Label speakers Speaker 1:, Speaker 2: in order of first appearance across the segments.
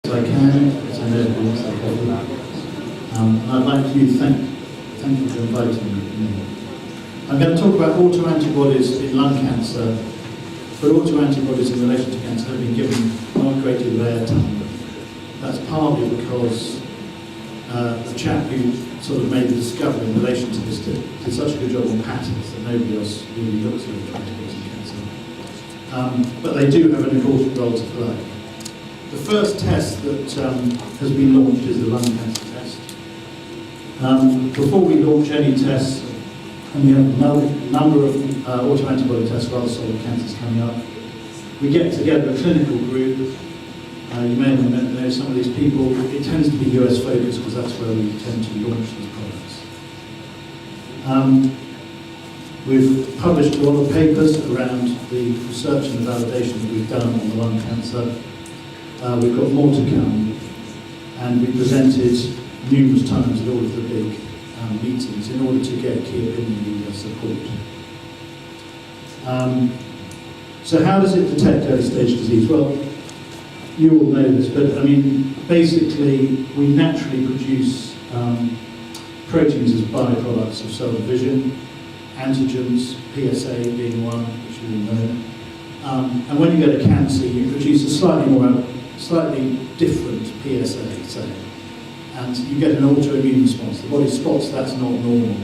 Speaker 1: As I can, as I know everyone's I'd like to thank you for inviting me. I'm going to talk about autoantibodies in lung cancer, but autoantibodies in relation to cancer have been given not a great deal of airtime. That's partly because the chap who sort of made the discovery in relation to this did such a good job on patents that nobody else really looks at autoantibodies in cancer. But they do have an important role to play. The first test that has been launched is the lung cancer test. Before we launch any tests, and we have a number of autoantibody tests for other solid cancers coming up, we get together a clinical group. You may know some of these people. It tends to be US focused because that's where we tend to launch these products. We've published a lot of papers around the research and the validation that we've done on the lung cancer. We've got more to come, and we presented numerous times at all of the big meetings in order to get key opinion leader support. So how does it detect early stage disease? Well, you all know this, but I mean, basically we naturally produce proteins as byproducts of cell division, antigens, PSA being one, which you all know. And when you get a cancer, you produce a slightly different PSA, say, and you get an autoimmune response. The body spots that's not normal.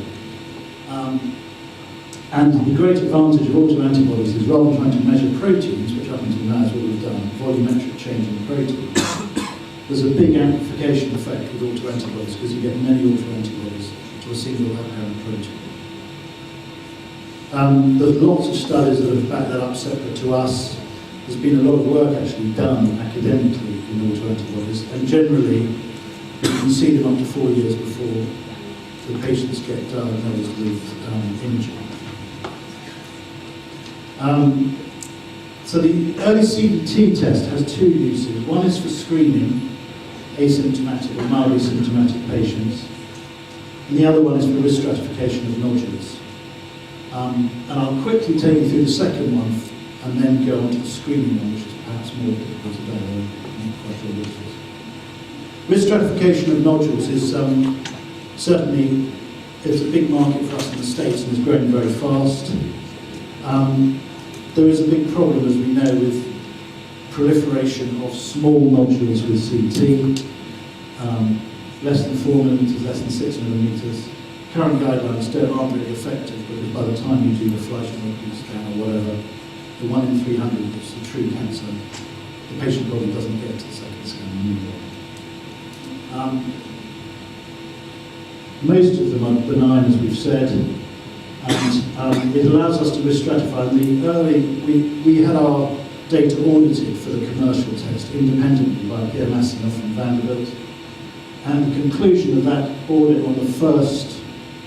Speaker 1: And the great advantage of autoantibodies is rather than trying to measure proteins, which up until now is what we've done, volumetric change in proteins, there's a big amplification effect with autoantibodies because you get many autoantibodies to a single apparent protein. There's lots of studies that have backed that up separate to us. There's been a lot of work actually done academically in autoantibodies, and generally you can see them up to 4 years before the patients get diagnosed with imaging. So the early CDT test has two uses. One is for screening asymptomatic or mildly symptomatic patients, and the other one is for risk stratification of nodules. And I'll quickly take you through the second one and then go on to the screening one, which is perhaps more difficult today. I'm not quite sure which is. Risk stratification of nodules is certainly it's a big market for us in the States and is growing very fast. There is a big problem, as we know, with proliferation of small nodules with CT, less than 4 millimeters, less than 6 millimeters. Current guidelines aren't really effective because by the time you do the Fleischmann scan or whatever, the 1 in 300 is the true cancer. The patient probably doesn't get to the second scan anymore. Most of them are benign, as we've said, and it allows us to risk stratify. We had our data audited for the commercial test independently by Pierre Massinoff from Vanderbilt, and the conclusion of that audit on the first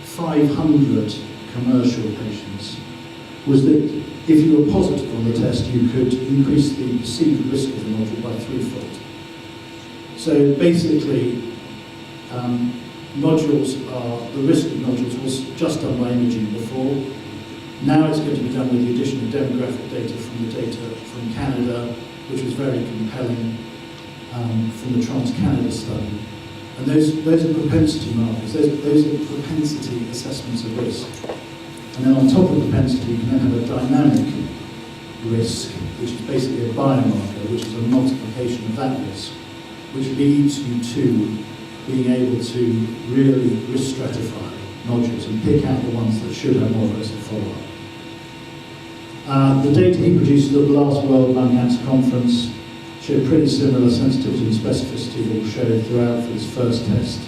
Speaker 1: 500 commercial patients was that if you were positive on the test, you could increase the perceived risk of the nodule by threefold. So basically, the risk of nodules was just done by imaging before. Now it's going to be done with the addition of demographic data from Canada, which was very compelling from the Trans-Canada study. And those are propensity markers, those are propensity assessments of risk. And then on top of propensity, you can then have a dynamic risk, which is basically a biomarker, which is a multiplication of that risk, which leads you to being able to really risk stratify nodules and pick out the ones that should have more aggressive follow-up. The data he produced at the last World Lung Cancer Conference showed pretty similar sensitivity and specificity that we showed throughout for this first test.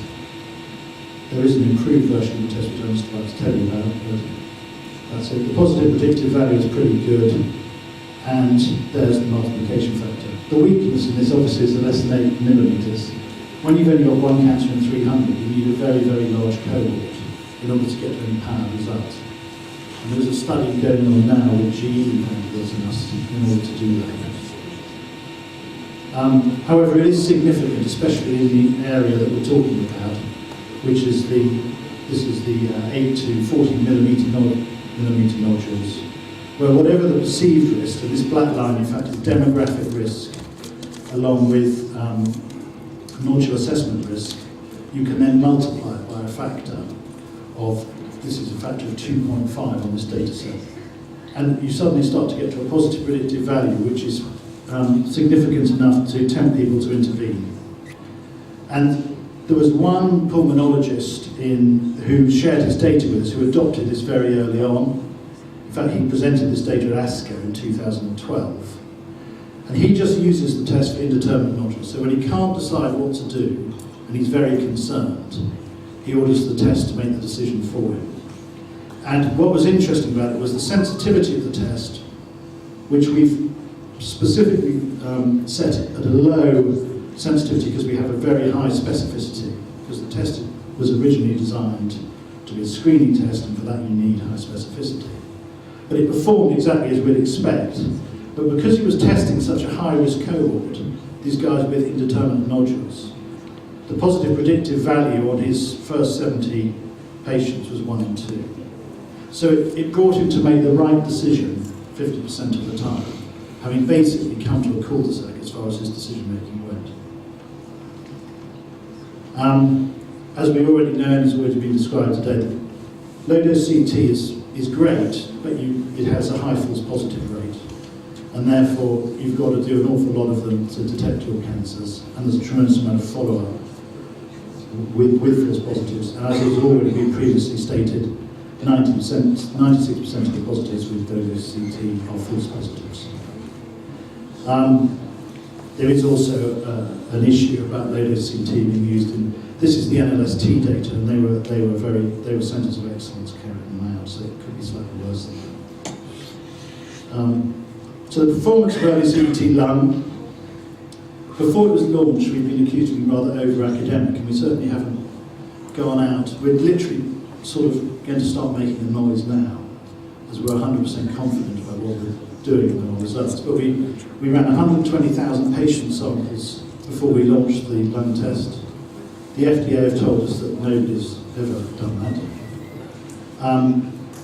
Speaker 1: There is an improved version of the test which I'm just about to tell you about, but that's it. The positive predictive value is pretty good, and there's the multiplication factor. The weakness in this obviously is the less than 8 millimeters. When you've only got one cancer in 300, you need a very, very large cohort in order to get to any powered result. And there's a study going on now with GE and us in order to do that. However, it is significant, especially in the area that we're talking about, which is the 8 to 14 millimeter nodules, where whatever the perceived risk, and this black line in fact is demographic risk, along with nodule assessment risk, you can then multiply it by a factor of, this is a factor of 2.5 on this data set. And you suddenly start to get to a positive predictive value, which is significant enough to tempt people to intervene. And there was one pulmonologist who shared his data with us, who adopted this very early on. In fact, he presented this data at ASCO in 2012. And he just uses the test for indeterminate nodules. So when he can't decide what to do, and he's very concerned, he orders the test to make the decision for him. And what was interesting about it was the sensitivity of the test, which we've specifically set at a low sensitivity because we have a very high specificity, because the test was originally designed to be a screening test, and for that you need high specificity. But it performed exactly as we'd expect. But because he was testing such a high-risk cohort, these guys with indeterminate nodules, the positive predictive value on his first 70 patients was 1 in 2. So it brought him to make the right decision 50% of the time, having basically come to a cul-de-sac as far as his decision-making went. As we already know and has already been described today, low-dose CT is great, but it has a high false positive rate. And therefore, you've got to do an awful lot of them to detect your cancers. And there's a tremendous amount of follow-up with false positives. And as has already been previously stated, 96% of the positives with low-dose CT are false positives. There is also an issue about low-dose CT being used in. This is the NLST data, and they were centres of excellence carrying them out, so it could be slightly worse than that. So the performance of early CT lung, before it was launched, we've been accused of being rather over-academic, and we certainly haven't gone out. We're literally sort of going to start making a noise now, as we're 100% confident about what we're doing with our results. But we ran 120,000 patient samples before we launched the lung test. The FDA have told us that nobody's ever done that.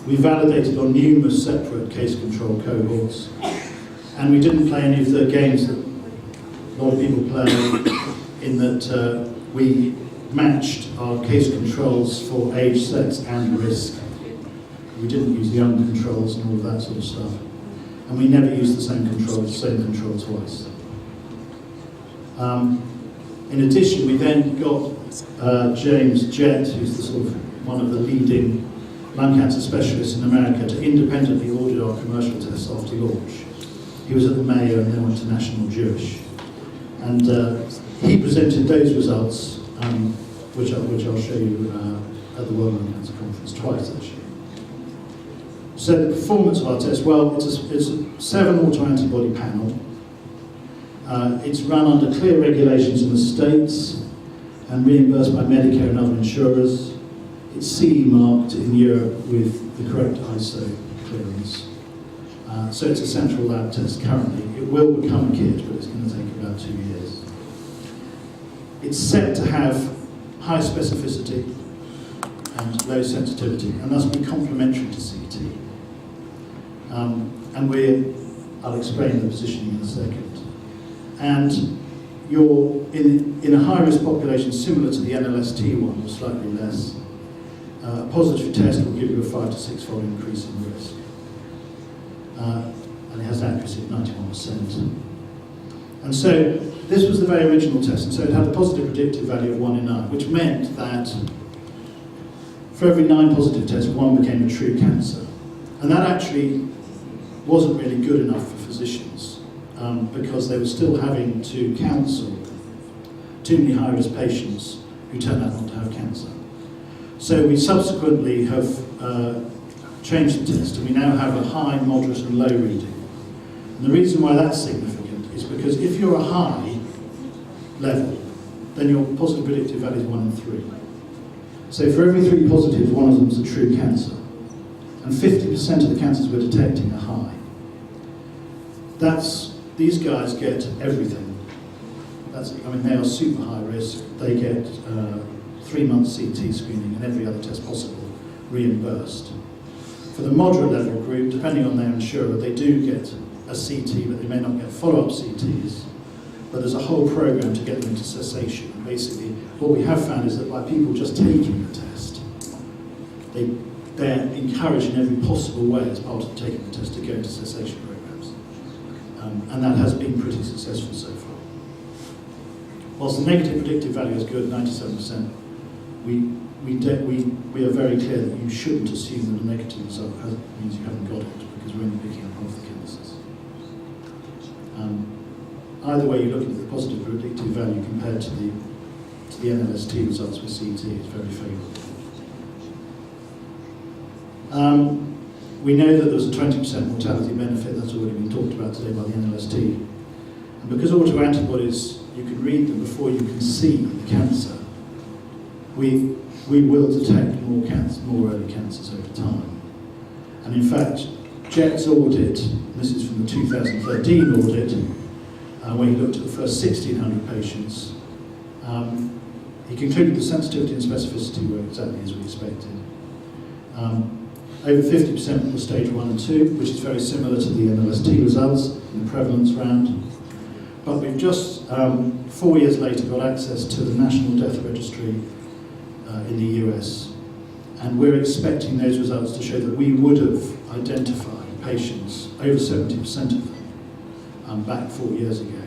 Speaker 1: We validated on numerous separate case control cohorts, and we didn't play any of the games that a lot of people play, in that we matched our case controls for age sets and risk. We didn't use the young controls and all of that sort of stuff. And we never used the same control twice. In addition, we then got James Jett, who's the sort of one of the leading lung cancer specialists in America, to independently audit our commercial tests after launch. He was at the Mayo and then went to National Jewish. And he presented those results, which I'll show you at the World Lung Cancer Conference twice, actually. So the performance of our test, well, it's a 7 autoantibody panel. It's run under clear regulations in the States and reimbursed by Medicare and other insurers. It's CE marked in Europe with the correct ISO clearance. So it's a central lab test currently. It will become a kit, but it's going to take about 2 years. It's set to have high specificity and low sensitivity, and thus be complementary to CT. I'll explain the positioning in a second. And you're in a high-risk population similar to the NLST one, or slightly less. A positive test will give you a 5 to 6-fold increase in risk. And it has an accuracy of 91%. And so this was the very original test, and so it had a positive predictive value of 1 in 9, which meant that for every 9 positive tests, 1 became a true cancer. And that actually wasn't really good enough for physicians, because they were still having to counsel too many high-risk patients who turned out not to have cancer. So we subsequently have changed the test, and we now have a high, moderate and low reading. And the reason why that's significant is because if you're a high level, then your positive predictive value is 1 in 3. So for every 3 positives, 1 of them is a true cancer. And 50% of the cancers we're detecting are high. These guys get everything. They are super high risk. They get 3 months CT screening and every other test possible reimbursed. For the moderate level group, depending on their insurer, they do get a CT, but they may not get follow-up CTs. but there's a whole program to get them into cessation. And basically, what we have found is that by people just taking the test, they're encouraged in every possible way as part of taking the test to go into cessation programs. And that has been pretty successful so far. Whilst the negative predictive value is good, 97%, we are very clear that you shouldn't assume that a negative result means you haven't got it, because we're only picking up half the cancers. Either way you're looking at the positive predictive value compared to the NLST results with CT is very favourable. We know that there's a 20% mortality benefit, that's already been talked about today by the NLST. And because autoantibodies, you can read them before you can see the cancer, we will detect more early cancers over time. And in fact, Jet's audit, this is from the 2013 audit, when he looked at the first 1,600 patients, he concluded the sensitivity and specificity were exactly as we expected. Over 50% were stage 1 and 2, which is very similar to the NLST results in the prevalence round. But we've just, 4 years later, got access to the National Death Registry in the US. And we're expecting those results to show that we would have identified patients, over 70% of them, back 4 years ago,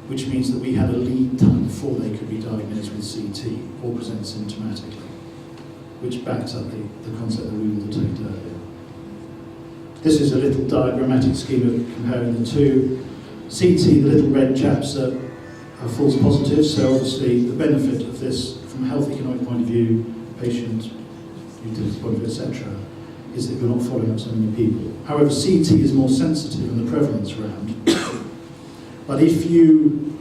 Speaker 1: which means that we had a lead time before they could be diagnosed with CT or present symptomatically, which backs up the concept that we will detect earlier. This is a little diagrammatic scheme of comparing the two. CT, the little red chaps are false positives, so obviously the benefit of this from a health economic point of view, patient utility point of view, etc., is that you're not following up so many people. However, CT is more sensitive in the prevalence round. But if you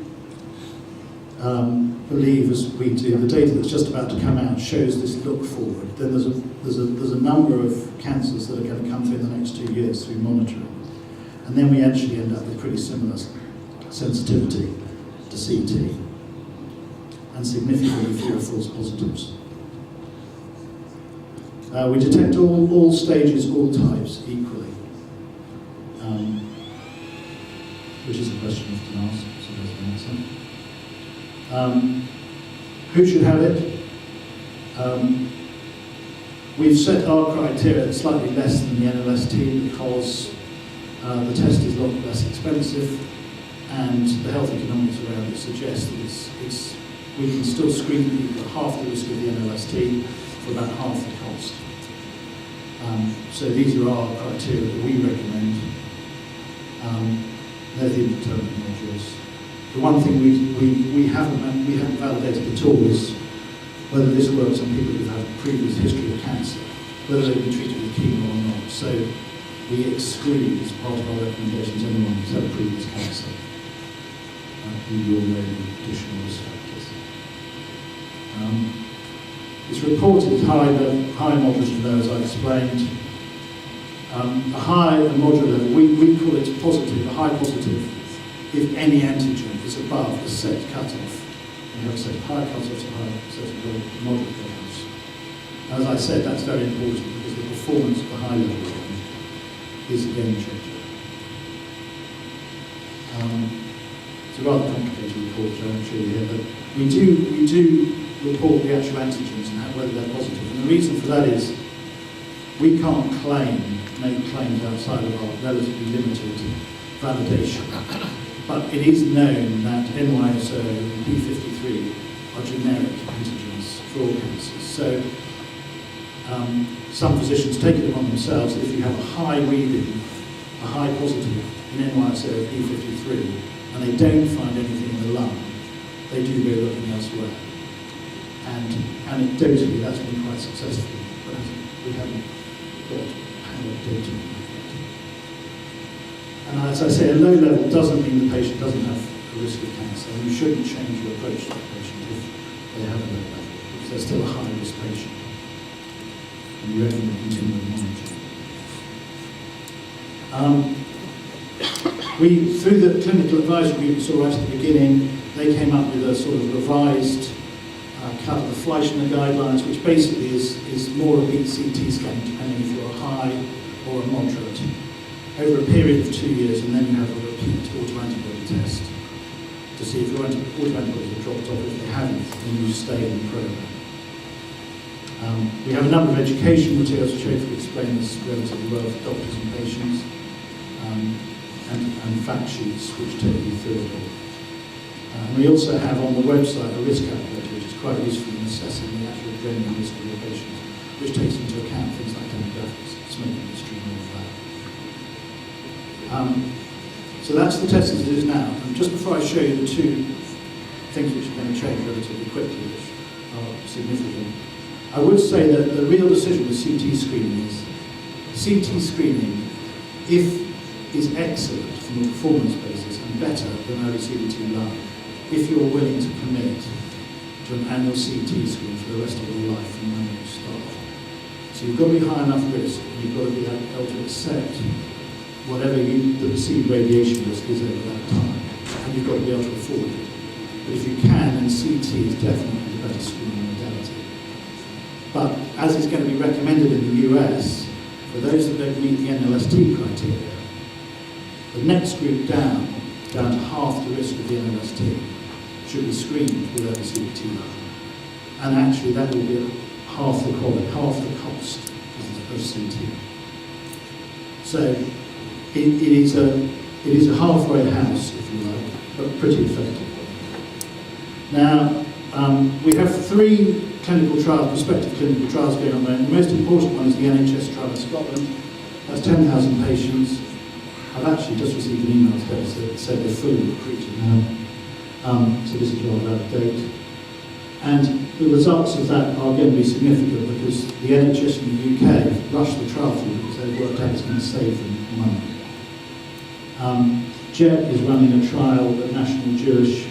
Speaker 1: believe, as we do, the data that's just about to come out shows this look forward, then there's a number of cancers that are going to come through in the next 2 years through monitoring. And then we actually end up with pretty similar sensitivity to CT and significantly fewer false positives. We detect all stages, all types equally, which is a question often asked, so there's an answer. Who should have it? We've set our criteria slightly less than the NLST because the test is a lot less expensive, and the health economics around it suggest that we can still screen people at half the risk of the NLST for about half the cost. So these are our criteria that we recommend. They're the indeterminate modules. The one thing we haven't validated at all is whether this works on people who've had a previous history of cancer, whether they've been treated with chemo or not. So we exclude, as part of our recommendations, anyone who's had a previous cancer. You all know the additional risk factors. It's reported high, moderate and low, as I explained. A high and moderate level, we call it positive, a high positive, if any antigen is above the set cutoff. We have a set of high cutoffs and high set of moderate cutoffs. As I said, that's very important because the performance of the high level one is a game changer. It's a rather complicated report, which I won't show you here, but we do report the actual antigens and whether they're positive. And the reason for that is we can't make claims outside of our relatively limited validation. But it is known that NYSO and P53 are generic antigens for all cancers. So some physicians take it upon themselves that if you have a high reading, a high positive in NYSO or P53, and they don't find anything in the lung, they do go looking elsewhere. And anecdotally, that's been quite successful, but we haven't got panel data on that yet. And as I say, a low level doesn't mean the patient doesn't have a risk of cancer, and you shouldn't change your approach to the patient if they have a low level, because they're still a high-risk patient. And you recommend continuing monitoring. Through the clinical advisory group we saw right at the beginning, they came up with a sort of revised cut of the Fleischner guidelines, which basically is more a beat CT scan, depending if you're a high or a moderate, over a period of 2 years, and then you have a repeat autoantibody test. to see if your autoantibodies have dropped off. If they haven't, then you stay in the program. We have a number of education materials which hopefully explain this relatively well for doctors and patients, and fact sheets which take you through it all. We also have on the website a risk calculator, which is quite useful in assessing the actual genuine risk of your patients, which takes into account things like demographics, smoking history, and all of that. So that's the test as it is now. And just before I show you the two things which are going to change relatively quickly, which are significant, I would say that the real decision with CT screening is CT screening, is excellent from a performance basis and better than early CBT lung, if you're willing to commit to an annual CT screen for the rest of your life from when you start. So you've got to be high enough risk, and you've got to be able to accept whatever the perceived radiation risk is over that time, and you've got to be able to afford it. But if you can, then CT is definitely the better screening modality. But as is going to be recommended in the US, for those that don't meet the NLST criteria, the next group down to half the risk of the NLST, should be screened with early CBT lung. And actually that will be half the quality, half the cost of CT. So it is a halfway house, if you like, but pretty effective. Now, we have 3 clinical trials, prospective clinical trials going on there. The most important one is the NHS trial in Scotland. That's 10,000 patients. I've actually just received an email today that said they're fully recruited now. So this is rather out of date. And the results of that are going to be significant because the NHS in the UK rushed the trial through because they've worked out it's going to save them money. JET is running a trial at National Jewish,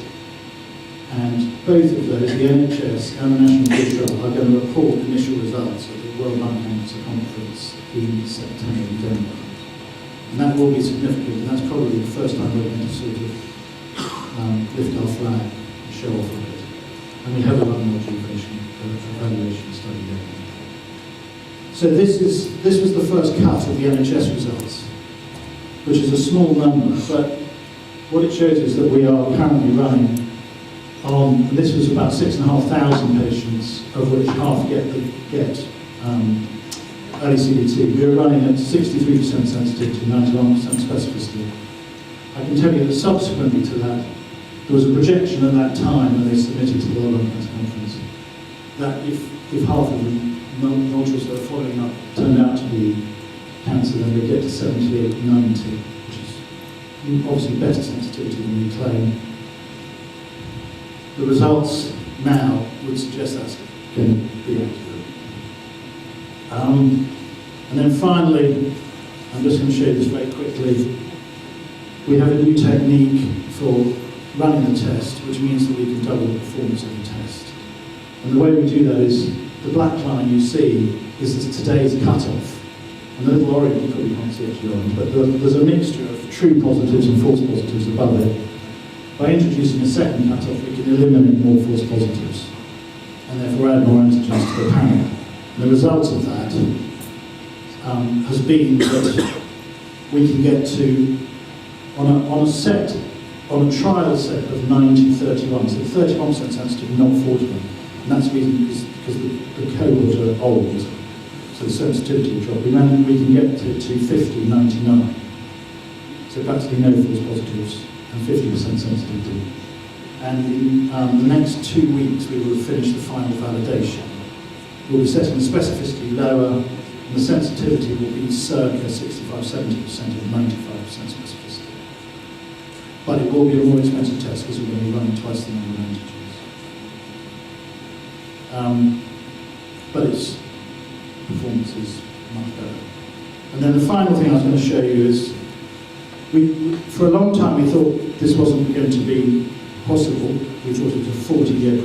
Speaker 1: and both of those, the NHS and the National Jewish trial, are going to report initial results at the World Lung Cancer Conference in September in Denver. And that will be significant, and that's probably the first time we're going to sort of lift our flag and show off of it. And we have a lung observation evaluation study there. So this was the first cut of the NHS results, which is a small number, but what it shows is that we are currently running on, and this was about 6,500 patients, of which half get early CBT. We were running at 63% sensitivity, 91% specificity. I can tell you that subsequently to that, there was a projection at that time when they submitted to the World Lung Cancer Conference that if half of the nodules that were following up turned out to be cancer, then we'd get to 78, 90, which is obviously better sensitivity than we claim. The results now would suggest that's going to be accurate. And then finally, I'm just going to show you this very quickly. We have a new technique for running the test, which means that we can double the performance of the test. And the way we do that is, the black line you see is today's cut-off. And the little orange, you probably can't see actually orange, but there's a mixture of true positives and false positives above it. By introducing a second cut-off, we can eliminate more false positives, and therefore add more antigens to the panel. And the result of that has been that we can get to, on a trial set of 9 to 31, so 31% sensitive, not 41. And that's the reason because the cohorts are old, so the sensitivity will drop. We can get to 50, 99. So practically no false positives and 50% sensitivity. And in the next 2 weeks, we will have finished the final validation. We'll be setting the specificity lower, and the sensitivity will be circa 65-70% of 95% specificity. But it will be a more expensive test because we're going to be running twice the number of antigens. But its performance is much better. And then the final thing I was going to show you is, for a long time we thought this wasn't going to be possible. We thought it was a 40-year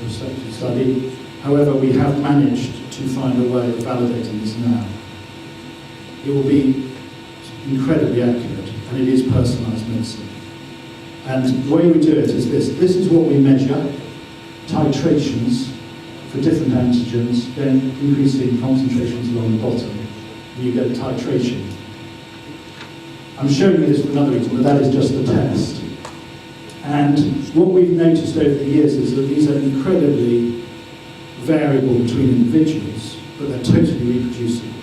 Speaker 1: prospective study. However, we have managed to find a way of validating this now. It will be incredibly accurate, and it is personalised medicine. And the way we do it is this. This is what we measure, titrations for different antigens, then increasing concentrations along the bottom, and you get a titration. I'm showing you this for another reason, but that is just the test. And what we've noticed over the years is that these are incredibly variable between individuals, but they're totally reproducible.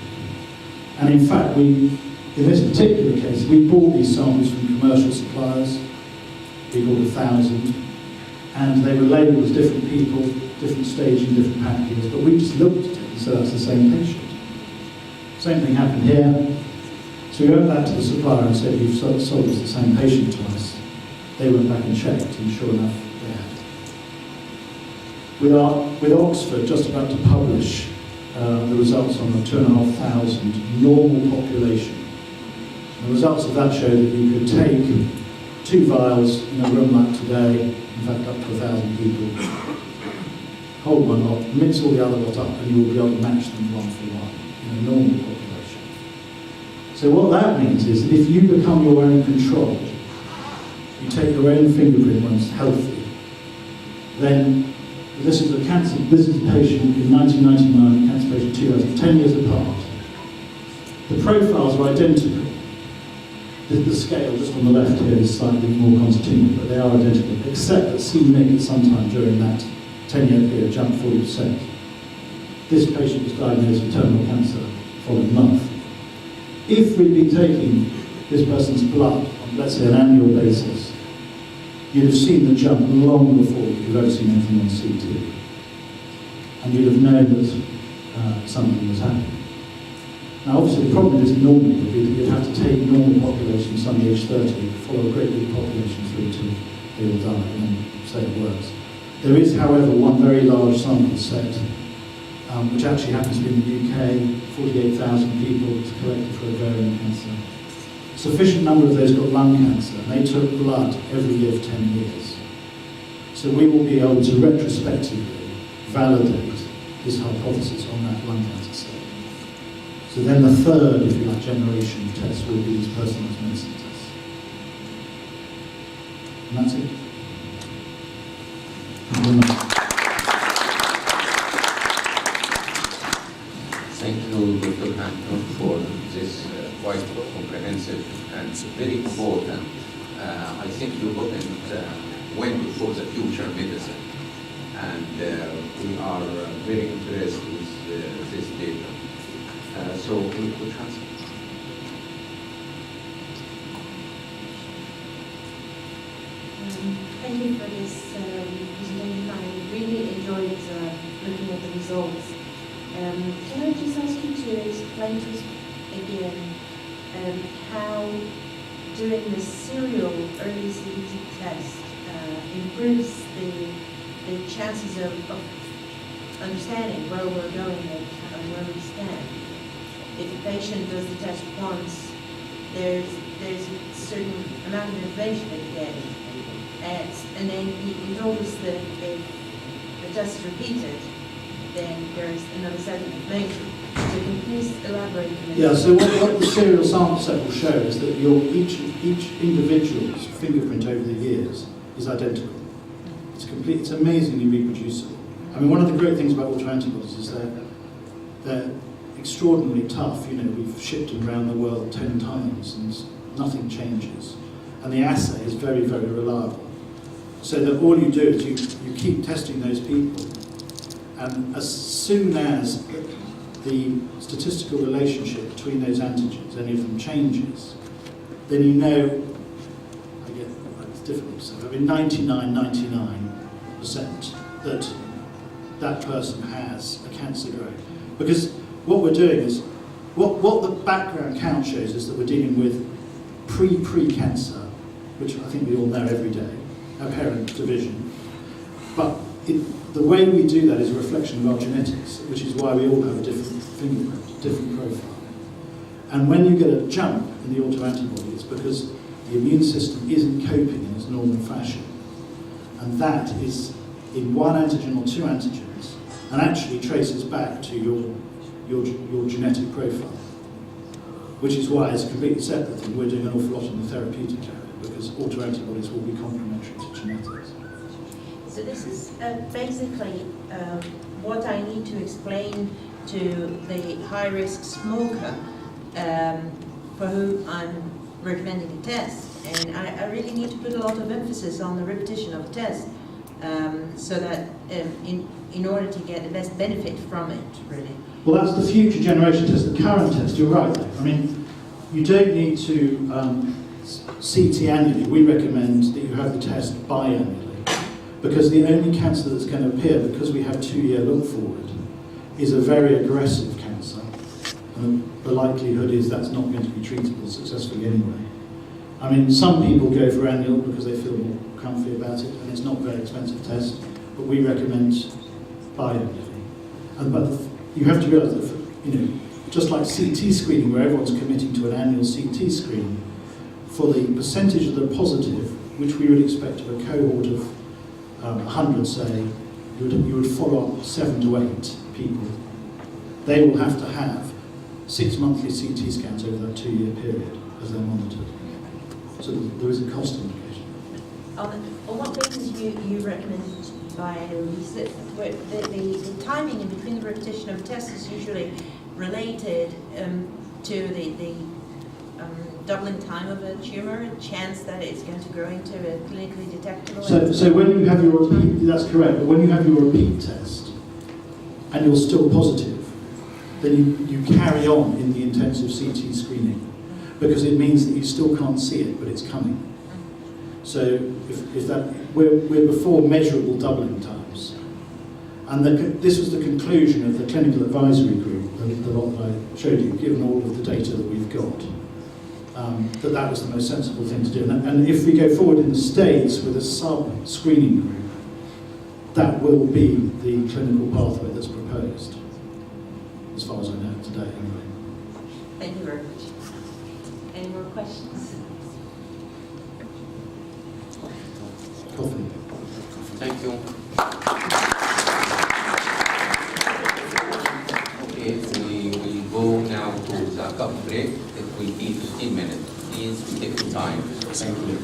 Speaker 1: And in fact, in this particular case, we bought these samples from commercial suppliers. We bought 1,000, and they were labelled as different people, different staging, different packages, but we just looked at it and said that's the same patient. Same thing happened here. So we went back to the supplier and said, you've sold us the same patient twice. They went back and checked, and sure enough, they had. With Oxford just about to publish the results on the 2,500 normal population. The results of that show that you could take 2 vials in a room like today, in fact up to 1,000 people, hold one lot, mix all the other lot up, and you will be able to match them 1 for 1 in a normal population. So what that means is that if you become your own control, you take your own fingerprint when it's healthy, then this is a patient in 1999, cancer patient 10 years apart. The profiles are identical. The scale just on the left here is slightly more continuous, but they are identical, except that c-MYC at some time during that 10-year period jumped 40%. This patient was diagnosed with terminal cancer the following month. If we'd been taking this person's blood on, let's say, an annual basis, you'd have seen the jump long before you've ever seen anything on CT. And you'd have known that something was happening. Now, obviously, the problem is normally would be that you'd have to take normal population, somebody age 30, follow a great big population through to they will die, and then say it works. There is, however, one very large sample set, which actually happens to be in the UK, 48,000 people collected for ovarian cancer. A sufficient number of those got lung cancer, and they took blood every year for 10 years. So we will be able to retrospectively validate this hypothesis on that lung cancer set. So then the third, if you like, generation of tests will be these personalised medicine tests. And that's it.
Speaker 2: Thank you, Dr. Hampton, for this quite comprehensive and very important. I think you went for the future medicine, and we are very impressed with this data. So we could transfer.
Speaker 3: Thank you for this presentation. I really enjoyed looking at the results. Can I just ask you to explain to us again how doing the serial early CBT test improves the chances of understanding where we're going and where we stand? If a patient does the test once, there's a certain amount of information that you get, and then you told us that if the test is repeated, then there's another set of information. So can you please elaborate on this?
Speaker 1: Yeah, so what the serial sample set will show is that each individual's fingerprint over the years is identical. It's amazingly reproducible. I mean, one of the great things about autoantibodies is they're extraordinarily tough. You know, we've shipped them around the world 10 times and nothing changes. And the assay is very, very reliable. So that all you do is you keep testing those people, and as soon as the statistical relationship between those antigens, any of them changes, then you know, it's difficult to say, I mean 99% that person has a cancer growth. Because what we're doing is, what the background count shows is that we're dealing with pre-cancer, which I think we all know every day, apparent division. But the way we do that is a reflection of our genetics, which is why we all have a different fingerprint, different profile. And when you get a jump in the autoantibody, it's because the immune system isn't coping in its normal fashion. And that is in one antigen or two antigens, and actually traces back to your genetic profile. Which is why it's a completely separate thing. We're doing an awful lot in the therapeutic area, because autoantibodies will be complementary to genetics.
Speaker 3: So this is basically what I need to explain to the high-risk smoker for whom I'm recommending a test.
Speaker 4: And I really need to put a lot of emphasis on the repetition of a test, so that in order to get the best benefit from it, really.
Speaker 1: Well, that's the future generation test. The current test, you're right, though. I mean, you don't need to CT annually. We recommend that you have the test biannually, because the only cancer that's going to appear, because we have 2-year look forward, is a very aggressive cancer. And the likelihood is that's not going to be treatable successfully anyway. I mean, some people go for annual because they feel more comfy about it, and it's not a very expensive test, but we recommend biannually. But you have to realise that, just like CT screening, where everyone's committing to an annual CT screen, for the percentage that are positive, which we would expect of a cohort of 100, say, you would follow up 7 to 8 people. They will have to have 6 monthly CT scans over that 2-year period as they're monitored. So there is a cost implication.
Speaker 4: On what basis you recommend biannually? The timing in between the repetition of tests is usually related to the doubling time of a tumour, chance that it's going to grow into a clinically detectable.
Speaker 1: So when you have your repeat, that's correct, but when you have your repeat test and you're still positive, then you carry on in the intensive CT screening, because it means that you still can't see it, but it's coming. So if that, we're before measurable doubling times. And this was the conclusion of the clinical advisory group, the lot that I showed you, given all of the data that we've got, that was the most sensible thing to do. And if we go forward in the States with a sub-screening group, that will be the clinical pathway that's proposed, as far as I know today, anyway.
Speaker 4: Thank you very much. Any more questions?
Speaker 1: Coffee.
Speaker 2: Thank you. Okay, we will go now to the coffee break. It will be 15 minutes. Please take the time.
Speaker 1: Thank you.